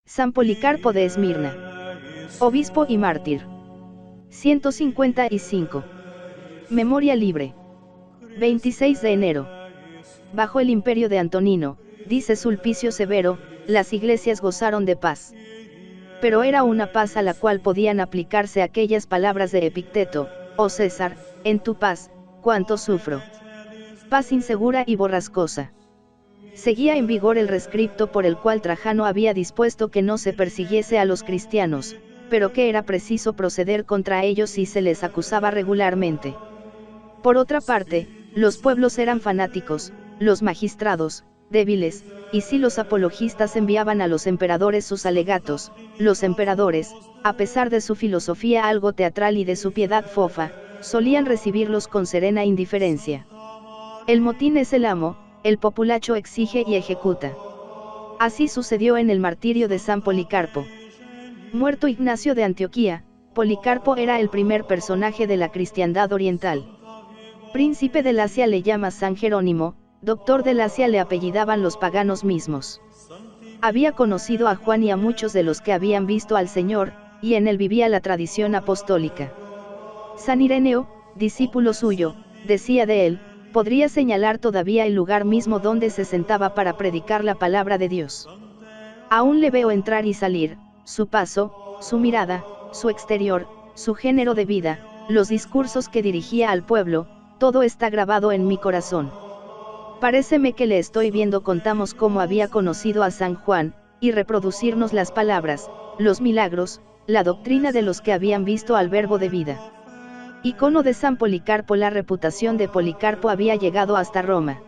San Policarpo de Esmirna. Obispo y mártir. 155. Memoria libre. 26 de enero. Bajo el imperio de Antonino, dice Sulpicio Severo, las iglesias gozaron de paz. Pero era una paz a la cual podían aplicarse aquellas palabras de Epicteto: oh César, en tu paz, cuánto sufro. Paz insegura y borrascosa. Seguía en vigor el rescripto por el cual Trajano había dispuesto que no se persiguiese a los cristianos, pero que era preciso proceder contra ellos si se les acusaba regularmente. Por otra parte, los pueblos eran fanáticos, los magistrados, débiles, y si los apologistas enviaban a los emperadores sus alegatos, los emperadores, a pesar de su filosofía algo teatral y de su piedad fofa, solían recibirlos con serena indiferencia. El motín es el amo, el populacho exige y ejecuta. Así sucedió en el martirio de San Policarpo. Muerto Ignacio de Antioquía, Policarpo era el primer personaje de la cristiandad oriental. Príncipe del Asia le llama San Jerónimo, doctor del Asia le apellidaban los paganos mismos. Había conocido a Juan y a muchos de los que habían visto al Señor, y en él vivía la tradición apostólica. San Ireneo, discípulo suyo, decía de él: podría señalar todavía el lugar mismo donde se sentaba para predicar la palabra de Dios. Aún le veo entrar y salir, su paso, su mirada, su exterior, su género de vida, los discursos que dirigía al pueblo, todo está grabado en mi corazón. Paréceme que le estoy viendo. Contamos cómo había conocido a San Juan, y reproducirnos las palabras, los milagros, la doctrina de los que habían visto al Verbo de vida. Icono de San Policarpo. La reputación de Policarpo había llegado hasta Roma.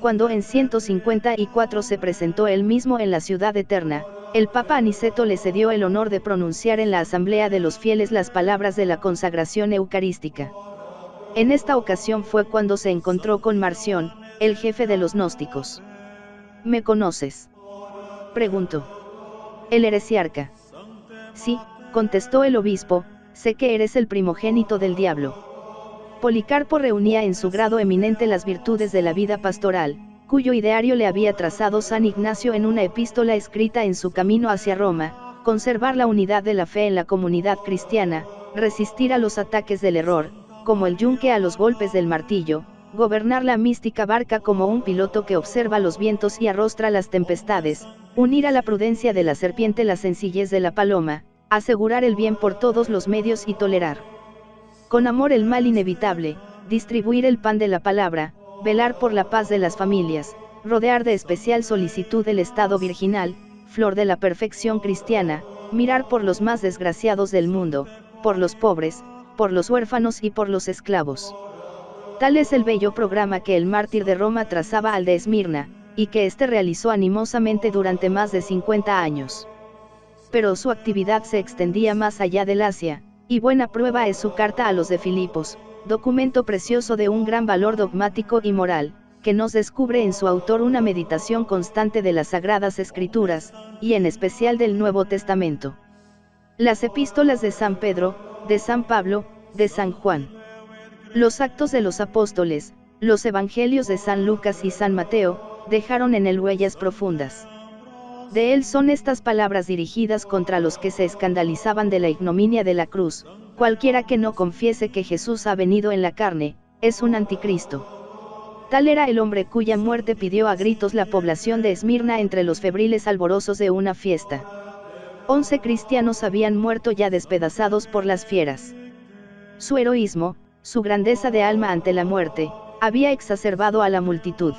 Cuando en 154 se presentó él mismo en la ciudad eterna, el Papa Aniceto le cedió el honor de pronunciar en la asamblea de los fieles las palabras de la consagración eucarística. En esta ocasión fue cuando se encontró con Marción, el jefe de los gnósticos. ¿Me conoces?, preguntó el heresiarca. Sí, contestó el obispo, sé que eres el primogénito del diablo. Policarpo reunía en su grado eminente las virtudes de la vida pastoral, cuyo ideario le había trazado San Ignacio en una epístola escrita en su camino hacia Roma: conservar la unidad de la fe en la comunidad cristiana, resistir a los ataques del error, como el yunque a los golpes del martillo, gobernar la mística barca como un piloto que observa los vientos y arrostra las tempestades, unir a la prudencia de la serpiente la sencillez de la paloma, asegurar el bien por todos los medios y tolerar con amor el mal inevitable, distribuir el pan de la palabra, velar por la paz de las familias, rodear de especial solicitud el estado virginal, flor de la perfección cristiana, mirar por los más desgraciados del mundo, por los pobres, por los huérfanos y por los esclavos. Tal es el bello programa que el mártir de Roma trazaba al de Esmirna, y que éste realizó animosamente durante más de 50 años. Pero su actividad se extendía más allá del Asia, y buena prueba es su carta a los de Filipos, documento precioso de un gran valor dogmático y moral, que nos descubre en su autor una meditación constante de las Sagradas Escrituras, y en especial del Nuevo Testamento. Las epístolas de San Pedro, de San Pablo, de San Juan, los Actos de los Apóstoles, los Evangelios de San Lucas y San Mateo, dejaron en él huellas profundas. De él son estas palabras dirigidas contra los que se escandalizaban de la ignominia de la cruz: cualquiera que no confiese que Jesús ha venido en la carne, es un anticristo. Tal era el hombre cuya muerte pidió a gritos la población de Esmirna entre los febriles alborozos de una fiesta. 11 cristianos habían muerto ya despedazados por las fieras. Su heroísmo, su grandeza de alma ante la muerte, había exacerbado a la multitud.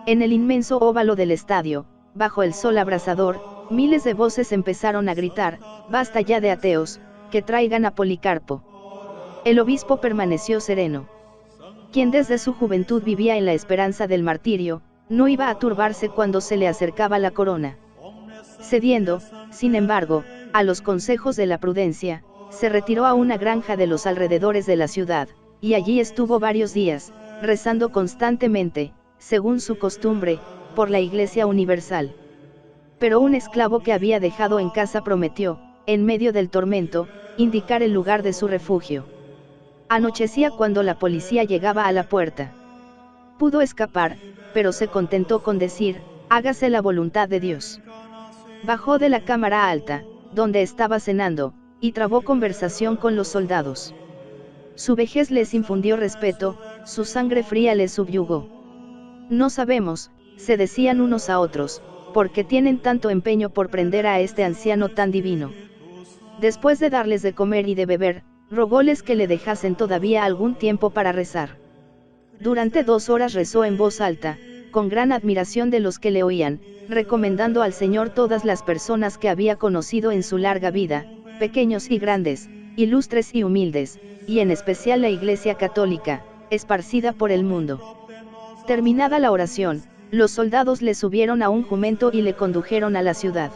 En el inmenso óvalo del estadio, bajo el sol abrasador, miles de voces empezaron a gritar: basta ya de ateos, que traigan a Policarpo. El obispo permaneció sereno. Quien desde su juventud vivía en la esperanza del martirio, no iba a turbarse cuando se le acercaba la corona. Cediendo, sin embargo, a los consejos de la prudencia, se retiró a una granja de los alrededores de la ciudad, y allí estuvo varios días, rezando constantemente, según su costumbre, por la Iglesia universal. Pero un esclavo que había dejado en casa prometió, en medio del tormento, indicar el lugar de su refugio. Anochecía cuando la policía llegaba a la puerta. Pudo escapar, pero se contentó con decir: hágase la voluntad de Dios. Bajó de la cámara alta, donde estaba cenando, y trabó conversación con los soldados. Su vejez les infundió respeto, su sangre fría les subyugó. No sabemos, se decían unos a otros, por qué tienen tanto empeño por prender a este anciano tan divino. Después de darles de comer y de beber, rogóles que le dejasen todavía algún tiempo para rezar. Durante 2 horas rezó en voz alta, con gran admiración de los que le oían, recomendando al Señor todas las personas que había conocido en su larga vida, pequeños y grandes, ilustres y humildes, y en especial la Iglesia Católica, esparcida por el mundo. Terminada la oración, los soldados le subieron a un jumento y le condujeron a la ciudad.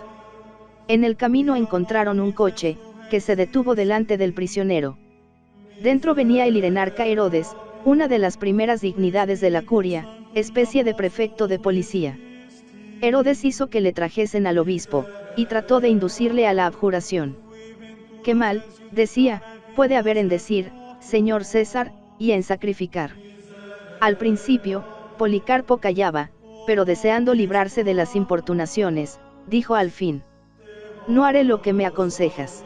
En el camino encontraron un coche, que se detuvo delante del prisionero. Dentro venía el irenarca Herodes, una de las primeras dignidades de la curia, especie de prefecto de policía. Herodes hizo que le trajesen al obispo, y trató de inducirle a la abjuración. «¿Qué mal», decía, «puede haber en decir, Señor César, y en sacrificar?» Al principio, Policarpo callaba, pero deseando librarse de las importunaciones, dijo al fin: «No haré lo que me aconsejas».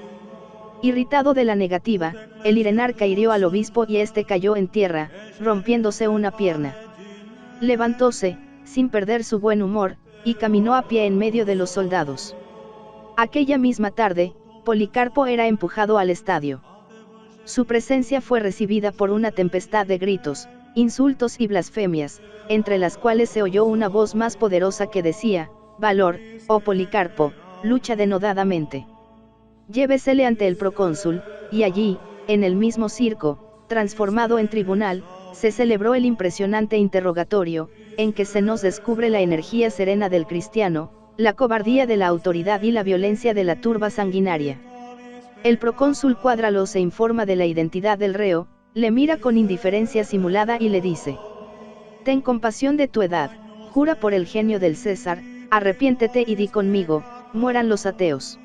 Irritado de la negativa, el irenarca hirió al obispo y éste cayó en tierra, rompiéndose una pierna. Levantóse, sin perder su buen humor, y caminó a pie en medio de los soldados. Aquella misma tarde, Policarpo era empujado al estadio. Su presencia fue recibida por una tempestad de gritos, insultos y blasfemias, entre las cuales se oyó una voz más poderosa que decía: «Valor, oh Policarpo, lucha denodadamente. Llévesele ante el procónsul», y allí, en el mismo circo, transformado en tribunal, se celebró el impresionante interrogatorio, en que se nos descubre la energía serena del cristiano, la cobardía de la autoridad y la violencia de la turba sanguinaria. El procónsul Cuadralo se informa de la identidad del reo, le mira con indiferencia simulada y le dice: «Ten compasión de tu edad, jura por el genio del César, arrepiéntete y di conmigo, mueran los ateos».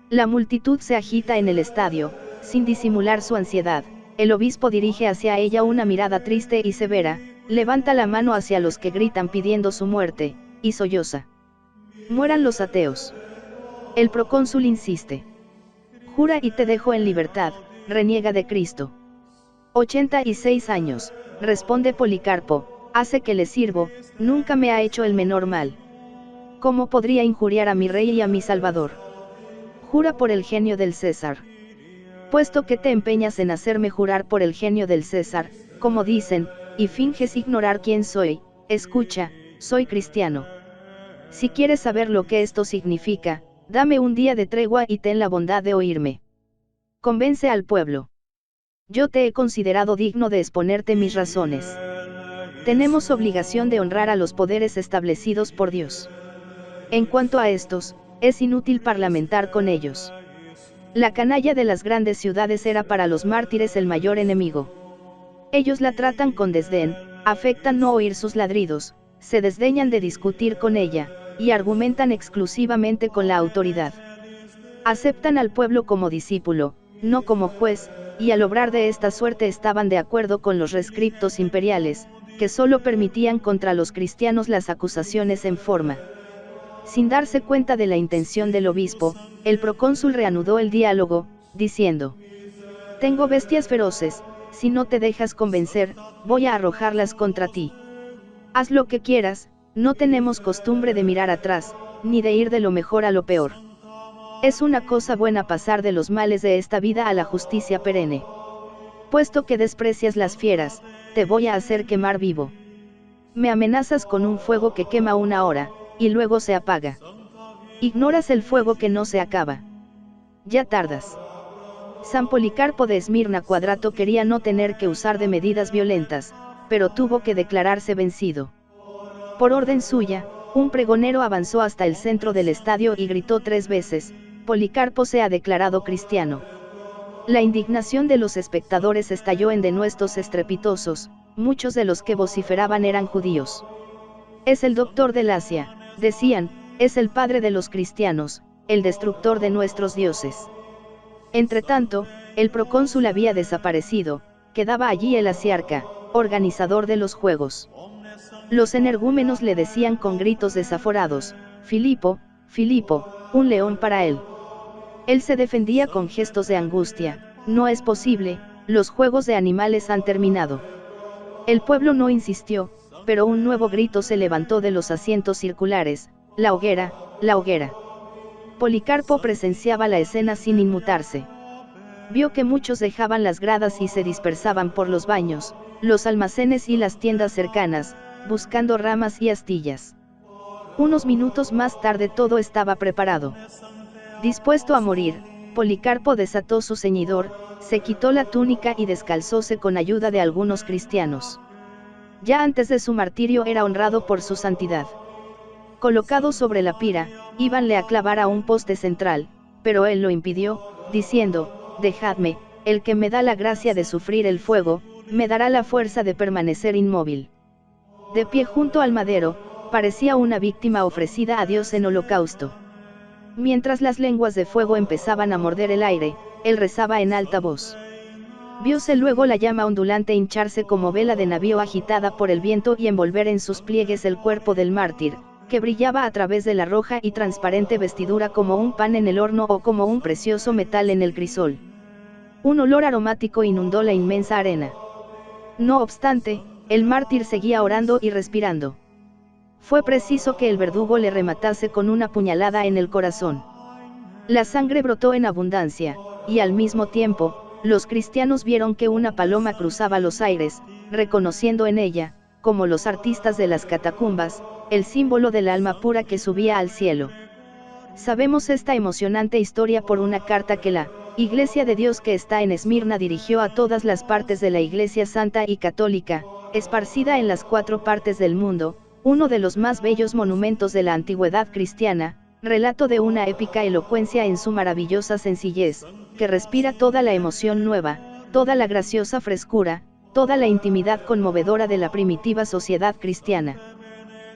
La multitud se agita en el estadio, sin disimular su ansiedad. El obispo dirige hacia ella una mirada triste y severa, levanta la mano hacia los que gritan pidiendo su muerte, y solloza: «Mueran los ateos». El procónsul insiste: «Jura y te dejo en libertad», reniega de Cristo. 86 años, responde Policarpo, hace que le sirvo, nunca me ha hecho el menor mal. ¿Cómo podría injuriar a mi rey y a mi salvador? Jura por el genio del César. Puesto que te empeñas en hacerme jurar por el genio del César, como dicen, y finges ignorar quién soy, escucha, soy cristiano. Si quieres saber lo que esto significa, dame un día de tregua y ten la bondad de oírme. Convence al pueblo. Yo te he considerado digno de exponerte mis razones. Tenemos obligación de honrar a los poderes establecidos por Dios. En cuanto a estos, es inútil parlamentar con ellos. La canalla de las grandes ciudades era para los mártires el mayor enemigo. Ellos la tratan con desdén, afectan no oír sus ladridos, se desdeñan de discutir con ella, y argumentan exclusivamente con la autoridad. Aceptan al pueblo como discípulo, no como juez, y al obrar de esta suerte estaban de acuerdo con los rescriptos imperiales, que solo permitían contra los cristianos las acusaciones en forma. Sin darse cuenta de la intención del obispo, el procónsul reanudó el diálogo, diciendo: «Tengo bestias feroces, si no te dejas convencer, voy a arrojarlas contra ti. Haz lo que quieras, no tenemos costumbre de mirar atrás, ni de ir de lo mejor a lo peor. Es una cosa buena pasar de los males de esta vida a la justicia perenne. Puesto que desprecias las fieras, te voy a hacer quemar vivo. Me amenazas con un fuego que quema 1 hora, y luego se apaga. Ignoras el fuego que no se acaba. Ya tardas». San Policarpo de Esmirna Cuadrato quería no tener que usar de medidas violentas, pero tuvo que declararse vencido. Por orden suya, un pregonero avanzó hasta el centro del estadio y gritó 3 veces: «Policarpo se ha declarado cristiano». La indignación de los espectadores estalló en denuestos estrepitosos, muchos de los que vociferaban eran judíos. «Es el doctor del Asia», decían, «es el padre de los cristianos, el destructor de nuestros dioses». Entretanto, el procónsul había desaparecido, quedaba allí el asiarca, organizador de los juegos. Los energúmenos le decían con gritos desaforados: «Filipo, Filipo, un león para él. Él se defendía con gestos de angustia: no es posible, los juegos de animales han terminado. El pueblo no insistió, pero un nuevo grito se levantó de los asientos circulares: la hoguera, la hoguera. Policarpo presenciaba la escena sin inmutarse. Vio que muchos dejaban las gradas y se dispersaban por los baños, los almacenes y las tiendas cercanas, buscando ramas y astillas. Unos minutos más tarde todo estaba preparado. Dispuesto a morir, Policarpo desató su ceñidor, se quitó la túnica y descalzóse con ayuda de algunos cristianos. Ya antes de su martirio era honrado por su santidad. Colocado sobre la pira, íbanle a clavar a un poste central, pero él lo impidió, diciendo: dejadme, el que me da la gracia de sufrir el fuego, me dará la fuerza de permanecer inmóvil. De pie junto al madero, parecía una víctima ofrecida a Dios en holocausto. Mientras las lenguas de fuego empezaban a morder el aire, él rezaba en alta voz. Vióse luego la llama ondulante hincharse como vela de navío agitada por el viento y envolver en sus pliegues el cuerpo del mártir, que brillaba a través de la roja y transparente vestidura como un pan en el horno o como un precioso metal en el crisol. Un olor aromático inundó la inmensa arena. No obstante, el mártir seguía orando y respirando. Fue preciso que el verdugo le rematase con una puñalada en el corazón. La sangre brotó en abundancia, y al mismo tiempo, los cristianos vieron que una paloma cruzaba los aires, reconociendo en ella, como los artistas de las catacumbas, el símbolo del alma pura que subía al cielo. Sabemos esta emocionante historia por una carta que la Iglesia de Dios que está en Esmirna dirigió a todas las partes de la Iglesia Santa y Católica, esparcida en las 4 partes del mundo, uno de los más bellos monumentos de la antigüedad cristiana, relato de una épica elocuencia en su maravillosa sencillez, que respira toda la emoción nueva, toda la graciosa frescura, toda la intimidad conmovedora de la primitiva sociedad cristiana.